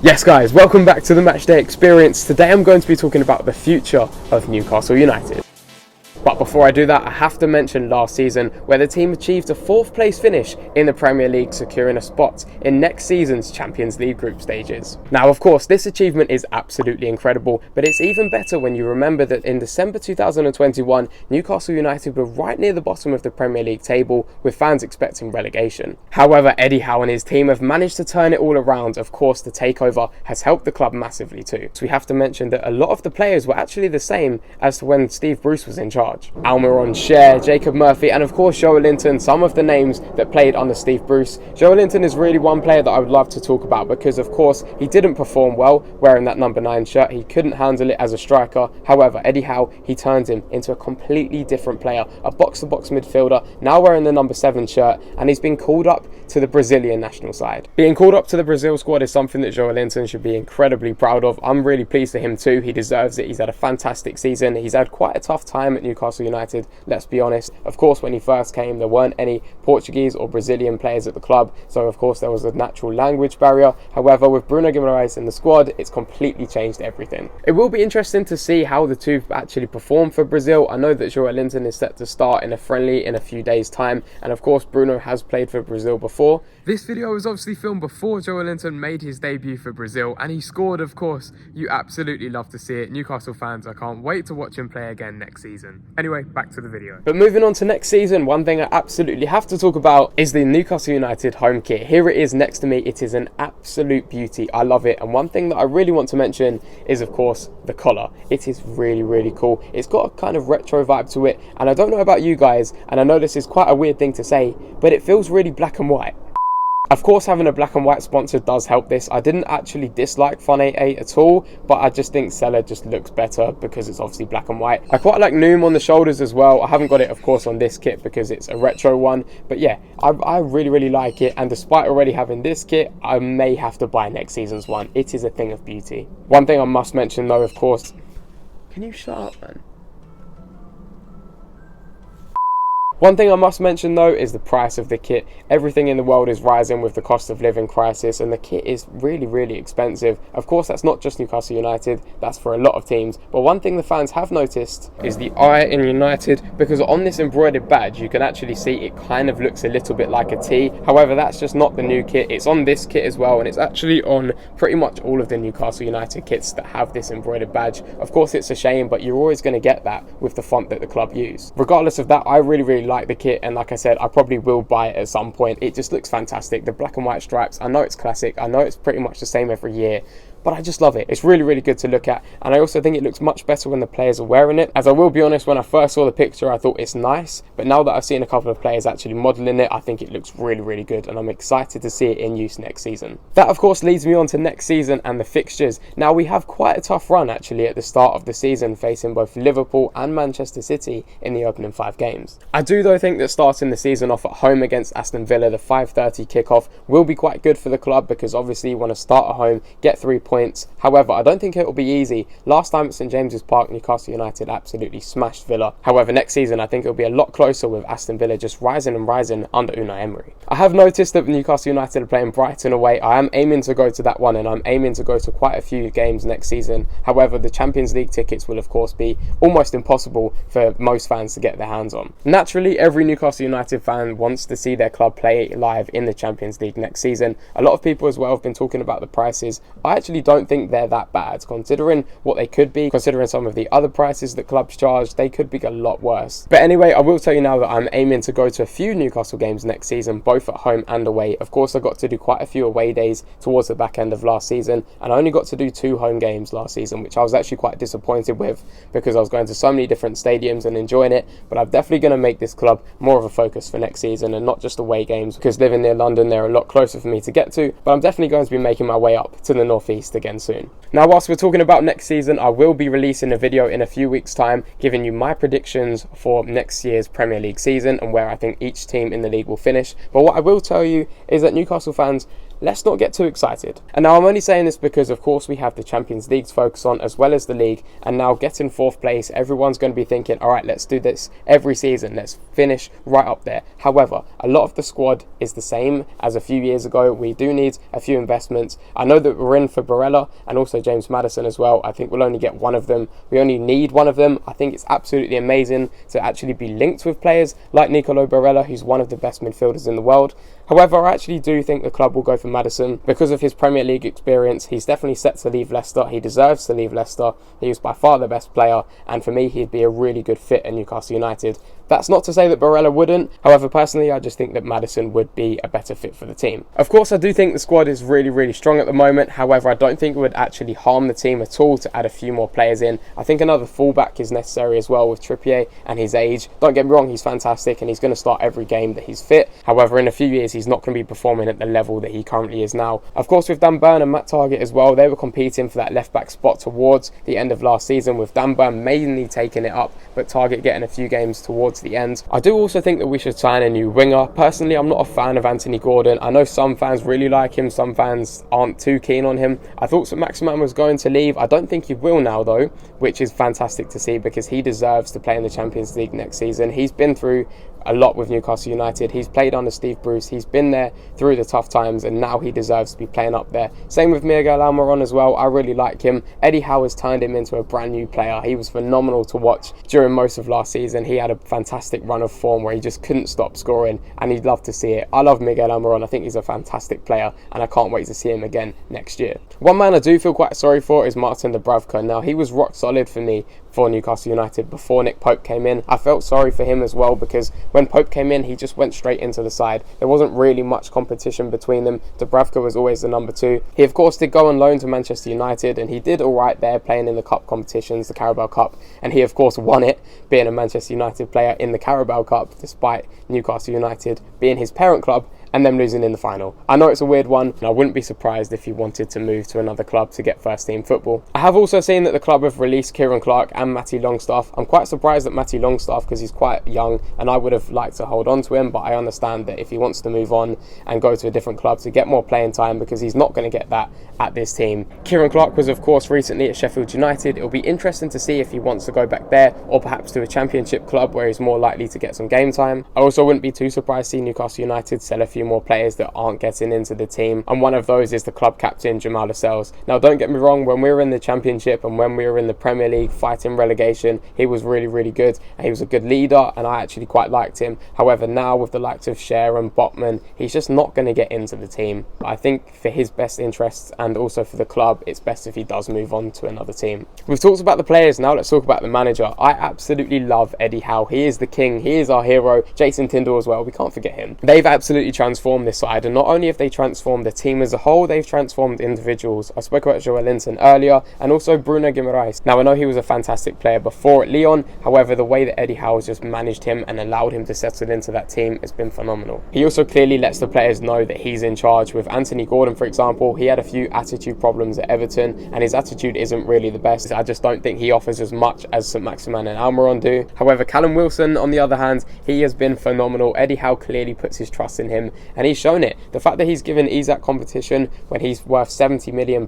Yes guys, welcome back to the Matchday experience. Today I'm going to be talking about the future of Newcastle United. But before I do that, I have to mention last season where the team achieved a 4th place finish in the Premier League, securing a spot in next season's Champions League group stages. Now of course this achievement is absolutely incredible, but it's even better when you remember that in December 2021 Newcastle United were right near the bottom of the Premier League table, with fans expecting relegation. However, Eddie Howe and his team have managed to turn it all around. Of course the takeover has helped the club massively too. So we have to mention that a lot of the players were actually the same as to when Steve Bruce was in charge. Almiron, Sheff, Jacob Murphy and of course Joelinton, some of the names that played under Steve Bruce. Joelinton is really one player that I would love to talk about because of course he didn't perform well wearing that number 9 shirt. He couldn't handle it as a striker. However, Eddie Howe, he turned him into a completely different player, a box-to-box midfielder, now wearing the number 7 shirt, and he's been called up to the Brazilian national side. Being called up to the Brazil squad is something that Joelinton should be incredibly proud of. I'm really pleased for him too. He deserves it. He's had a fantastic season. He's had quite a tough time at Newcastle United, let's be honest. Of course, when he first came, there weren't any Portuguese or Brazilian players at the club, so of course there was a natural language barrier. However, with Bruno Guimaraes in the squad, it's completely changed everything. It will be interesting to see how the two actually perform for Brazil. I know that Joelinton is set to start in a friendly in a few days' time, and of course Bruno has played for Brazil before. This video was obviously filmed before Joelinton made his debut for Brazil, and he scored, of course. You absolutely love to see it. Newcastle fans, I can't wait to watch him play again next season. Anyway, back to the video. But moving on to next season, one thing I absolutely have to talk about is the Newcastle United home kit. Here it is next to me. It is an absolute beauty. I love it. And one thing that I really want to mention is, of course, the collar. It is really, really cool. It's got a kind of retro vibe to it. And I don't know about you guys, and I know this is quite a weird thing to say, but it feels really black and white. Of course, having a black and white sponsor does help this. I didn't actually dislike Fun 88 at all, but I just think Seller just looks better because it's obviously black and white. I quite like Noom on the shoulders as well. I haven't got it, of course, on this kit because it's a retro one. But yeah, I really, really like it. And despite already having this kit, I may have to buy next season's one. It is a thing of beauty. One thing I must mention though, of course... Can you shut up, man? One thing I must mention though is the price of the kit. Everything in the world is rising with the cost of living crisis, and the kit is really, really expensive. Of course, that's not just Newcastle United, that's for a lot of teams. But one thing the fans have noticed is the I in United, because on this embroidered badge, you can actually see it kind of looks a little bit like a T. However, that's just not the new kit. It's on this kit as well, and it's actually on pretty much all of the Newcastle United kits that have this embroidered badge. Of course, it's a shame, but you're always going to get that with the font that the club use. Regardless of that, I really, really like the kit, and like I said, I probably will buy it at some point. It just looks fantastic. The black and white stripes, I know it's classic, I know it's pretty much the same every year, but I just love it. It's really, really good to look at, and I also think it looks much better when the players are wearing it. As I will be honest, when I first saw the picture I thought it's nice, but now that I've seen a couple of players actually modelling it, I think it looks really, really good, and I'm excited to see it in use next season. That of course leads me on to next season and the fixtures. Now we have quite a tough run actually at the start of the season, facing both Liverpool and Manchester City in the opening 5 games. I do though think that starting the season off at home against Aston Villa, the 5:30 kickoff, will be quite good for the club because obviously you want to start at home, get 3 points. However, I don't think it will be easy. Last time at St James's Park, Newcastle United absolutely smashed Villa. However, next season I think it will be a lot closer with Aston Villa just rising and rising under Unai Emery. I have noticed that Newcastle United are playing Brighton away. I am aiming to go to that one, and I'm aiming to go to quite a few games next season. However, the Champions League tickets will of course be almost impossible for most fans to get their hands on. Naturally, every Newcastle United fan wants to see their club play live in the Champions League next season. A lot of people as well have been talking about the prices. I actually don't think they're that bad considering what they could be, considering some of the other prices that clubs charge. They could be a lot worse. But anyway, I will tell you now that I'm aiming to go to a few Newcastle games next season, both at home and away. Of course, I got to do quite a few away days towards the back end of last season, and I only got to do 2 home games last season, which I was actually quite disappointed with because I was going to so many different stadiums and enjoying it. But I'm definitely going to make this club more of a focus for next season and not just away games, because living near London, they're a lot closer for me to get to. But I'm definitely going to be making my way up to the northeast again soon. Now, whilst we're talking about next season, I will be releasing a video in a few weeks' time giving you my predictions for next year's Premier League season and where I think each team in the league will finish. But what I will tell you is that Newcastle fans, let's not get too excited. And now I'm only saying this because of course we have the Champions League to focus on as well as the league, and now getting 4th place, everyone's going to be thinking, alright, let's do this every season, let's finish right up there. However, a lot of the squad is the same as a few years ago. We do need a few investments. I know that we're in for Barella and also James Maddison as well. I think we'll only get one of them. We only need one of them. I think it's absolutely amazing to actually be linked with players like Nicolo Barella, who's one of the best midfielders in the world. However, I actually do think the club will go for Maddison because of his Premier League experience. He's definitely set to leave Leicester. He deserves to leave Leicester. He was by far the best player, and for me, he'd be a really good fit at Newcastle United. That's not to say that Barella wouldn't. However, personally, I just think that Maddison would be a better fit for the team. Of course, I do think the squad is really, really strong at the moment. However, I don't think it would actually harm the team at all to add a few more players in. I think another fullback is necessary as well with Trippier and his age. Don't get me wrong, he's fantastic and he's going to start every game that he's fit. However, in a few years, he's not going to be performing at the level that he currently is now. Of course, with Dan Burn and Matt Targett as well, they were competing for that left-back spot towards the end of last season, with Dan Burn mainly taking it up, but Targett getting a few games towards the end. I do also think that we should sign a new winger. Personally, I'm not a fan of Anthony Gordon. I know some fans really like him, some fans aren't too keen on him. I thought St Maximin was going to leave. I don't think he will now though, which is fantastic to see because he deserves to play in the Champions League next season. He's been through a lot with Newcastle United. He's played under Steve Bruce. He's been there through the tough times and now he deserves to be playing up there. Same with Miguel Almiron as well. I really like him. Eddie Howe has turned him into a brand new player. He was phenomenal to watch during most of last season. He had a fantastic run of form where he just couldn't stop scoring and he'd love to see it. I love Miguel Almiron. I think he's a fantastic player and I can't wait to see him again next year. One man I do feel quite sorry for is Martin Dubravka. Now, he was rock solid for me for Newcastle United before Nick Pope came in. I felt sorry for him as well because when Pope came in, he just went straight into the side. There wasn't really much competition between them. Dubravka was always the number 2. He of course did go on loan to Manchester United and he did alright there playing in the cup competitions, the Carabao Cup, and he of course won it being a Manchester United player in the Carabao Cup despite Newcastle United being his parent club and them losing in the final. I know it's a weird one and I wouldn't be surprised if he wanted to move to another club to get first team football. I have also seen that the club have released Kieran Clark and Matty Longstaff. I'm quite surprised at Matty Longstaff because he's quite young and I would have liked to hold on to him, but I understand that if he wants to move on and go to a different club to get more playing time, because he's not going to get that at this team. Kieran Clark was of course recently at Sheffield United. It'll be interesting to see if he wants to go back there or perhaps to a Championship club where he's more likely to get some game time. I also wouldn't be too surprised to see Newcastle United sell a few more players that aren't getting into the team, and one of those is the club captain Jamal Lascelles. Now don't get me wrong, when we were in the Championship and when we were in the Premier League fighting relegation, he was really, really good and he was a good leader and I actually quite liked him. However, now with the likes of Sheff and Botman, he's just not going to get into the team. I think for his best interests and also for the club, it's best if he does move on to another team. We've talked about the players, now let's talk about the manager. I absolutely love Eddie Howe. He is the king, he is our hero. Jason Tindall as well, we can't forget him. They've absolutely transformed this side, and not only have they transformed the team as a whole, they've transformed individuals. I spoke about Joel Linton earlier and also Bruno Guimaraes. Now I know he was a fantastic player before at Lyon, however the way that Eddie Howe has just managed him and allowed him to settle into that team has been phenomenal. He also clearly lets the players know that he's in charge. With Anthony Gordon, for example, he had a few attitude problems at Everton and his attitude isn't really the best. I just don't think he offers as much as St Maximin and Almiron do. However, Callum Wilson on the other hand, he has been phenomenal. Eddie Howe clearly puts his trust in him and he's shown it. The fact that he's given Isak competition when he's worth £70 million,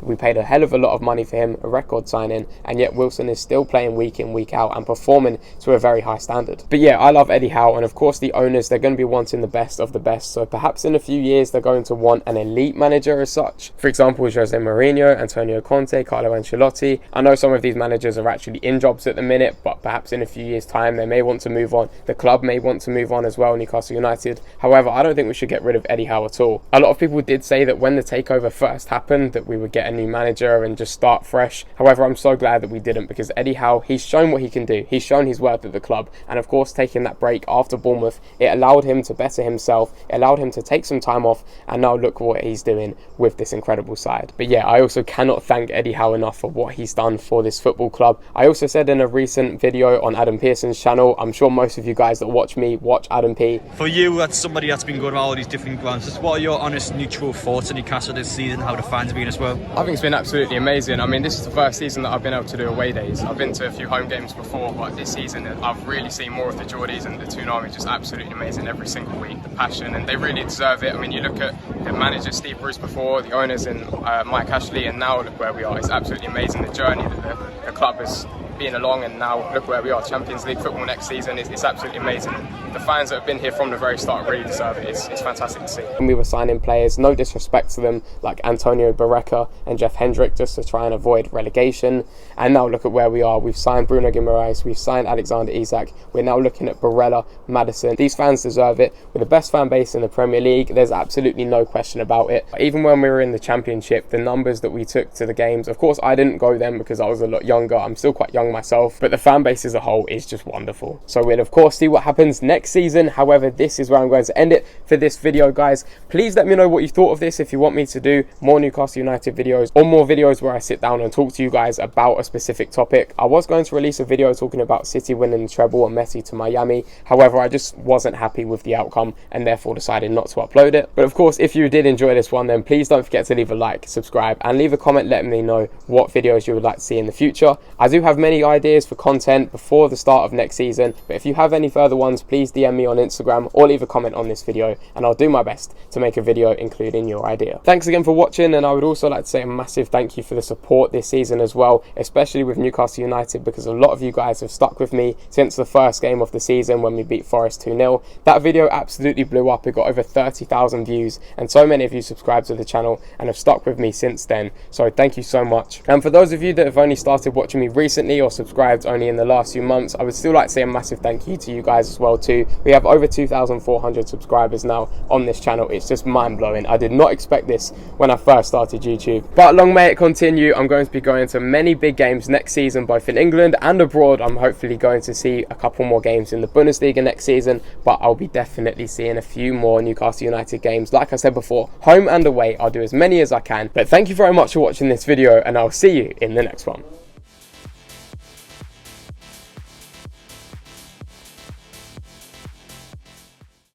we paid a hell of a lot of money for him, a record signing, and yet Wilson is still playing week in, week out and performing to a very high standard. But yeah, I love Eddie Howe, and of course the owners, they're going to be wanting the best of the best, so perhaps in a few years they're going to want an elite manager as such. For example, Jose Mourinho, Antonio Conte, Carlo Ancelotti. I know some of these managers are actually in jobs at the minute, but perhaps in a few years time they may want to move on. The club may want to move on as well, Newcastle United. However, I don't think we should get rid of Eddie Howe at all. A lot of people did say that when the takeover first happened that we would get a new manager and just start fresh. However, I'm so glad that we didn't, because Eddie Howe, he's shown what he can do. He's shown his worth at the club, and of course taking that break after Bournemouth, it allowed him to better himself, it allowed him to take some time off, and now look what he's doing with this incredible side. But yeah, I also cannot thank Eddie Howe enough for what he's done for this football club. I also said in a recent video on Adam Pearson's channel, I'm sure most of you guys that watch me watch Adam P. For you, that's somebody that's been going to all these different grounds. What are your honest neutral thoughts on Newcastle this season, how the fans have been as well? I think it's been absolutely amazing. I mean, this is the first season that I've been able to do away days. I've been to a few home games before, but this season I've really seen more of the Geordies, and the Toon Army just absolutely amazing every single week. The passion, and they really deserve it. I mean, you look at the manager Steve Bruce before, the owners and Mike Ashley, and now look where we are. It's absolutely amazing, the journey that the club has been along, and now look where we are. Champions League football next season. It's absolutely amazing. The fans that have been here from the very start really deserve it. It's fantastic to see. And we were signing players, no disrespect to them, like Antonio Barreca and Jeff Hendrick, just to try and avoid relegation. And now look at where we are. We've signed Bruno Guimaraes, we've signed Alexander Isak, we're now looking at Barella, Maddison. These fans deserve it. We're the best fan base in the Premier League. There's absolutely no question about it. Even when we were in the Championship, the numbers that we took to the games, of course I didn't go then because I was a lot younger. I'm still quite young myself, but the fan base as a whole is just wonderful. So we'll of course see what happens next season. However, this is where I'm going to end it for this video, guys. Please let me know what you thought of this, if you want me to do more Newcastle United videos or more videos where I sit down and talk to you guys about a specific topic. I was going to release a video talking about City winning the treble and Messi to Miami. However, I just wasn't happy with the outcome and therefore decided not to upload it. But of course, if you did enjoy this one, then please don't forget to leave a like, subscribe and leave a comment letting me know what videos you would like to see in the future. I do have many ideas for content before the start of next season, but if you have any further ones, please DM me on Instagram or leave a comment on this video and I'll do my best to make a video including your idea. Thanks again for watching, and I would also like to say a massive thank you for the support this season as well, especially with Newcastle United, because a lot of you guys have stuck with me since the first game of the season when we beat Forest 2-0. That video absolutely blew up. It got over 30,000 views and so many of you subscribed to the channel and have stuck with me since then, so thank you so much. And for those of you that have only started watching me recently or subscribed only in the last few months, I would still like to say a massive thank you to you guys as well too. We have over 2,400 subscribers now on this channel. It's just mind-blowing. I did not expect this when I first started YouTube, but long may it continue. I'm going to be going to many big games next season, both in England and abroad. I'm hopefully going to see a couple more games in the Bundesliga next season, but I'll be definitely seeing a few more Newcastle United games. Like I said before, home and away, I'll do as many as I can. But thank you very much for watching this video and I'll see you in the next one.